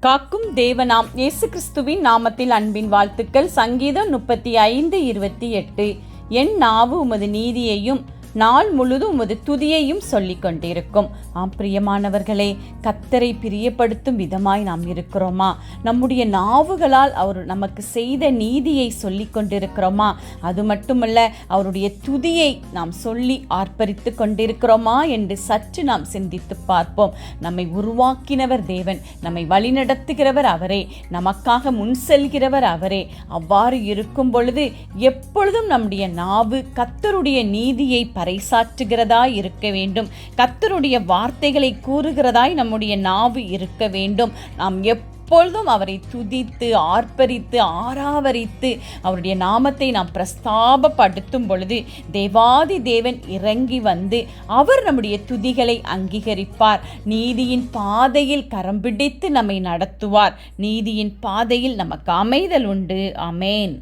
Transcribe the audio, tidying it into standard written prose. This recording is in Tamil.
காக்கும் தேவனாம் இயேசு கிறிஸ்துவின் நாமத்தில் அன்பின் வாழ்த்துக்கள். சங்கீதம் 35:28. என் நாவு உமது நீதியையும் நாள் முழுதும் உமது துதியையும் சொல்லிக் கொண்டிருக்கும். பிரியமானவர்களே, கர்த்தரை பிரியப்படுத்தும் விதமாய் நாம் இருக்கிறோமா? நம்முடைய நாவுகளால் அவர் நமக்கு செய்த நீதியை சொல்லிக் கொண்டிருக்கிறோமா? அது மட்டுமல்ல, அவருடைய துதியை நாம் சொல்லி ஆர்ப்பரித்து கொண்டிருக்கிறோமா என்று சற்று நாம் சிந்தித்து பார்ப்போம். நம்மை உருவாக்கினவர் தேவன், நம்மை வழிநடத்துகிறவர் அவரே, நமக்காக முன் செல்கிறவர் அவரே. அவ்வாறு இருக்கும் பொழுது எப்பொழுதும் நம்முடைய நாவு கர்த்தருடைய நீதியை பறைசாற்றுகிறதாய் இருக்க வேண்டும். கர்த்தருடைய வார்த்தைகளை கூறுகிறதாய் நம்முடைய நாவு இருக்க வேண்டும். நாம் எப்பொழுதும் அவரை துதித்து ஆர்ப்பரித்து ஆராவரித்து அவருடைய நாமத்தை நாம் பிரஸ்தாபப்படுத்தும் பொழுது தேவாதி தேவன் இறங்கி வந்து அவர் நம்முடைய துதிகளை அங்கீகரிப்பார். நீதியின் பாதையில் கரம் பிடித்து நம்மை நடத்துவார். நீதியின் பாதையில் நமக்கு அமைதல் உண்டு. ஆமென்.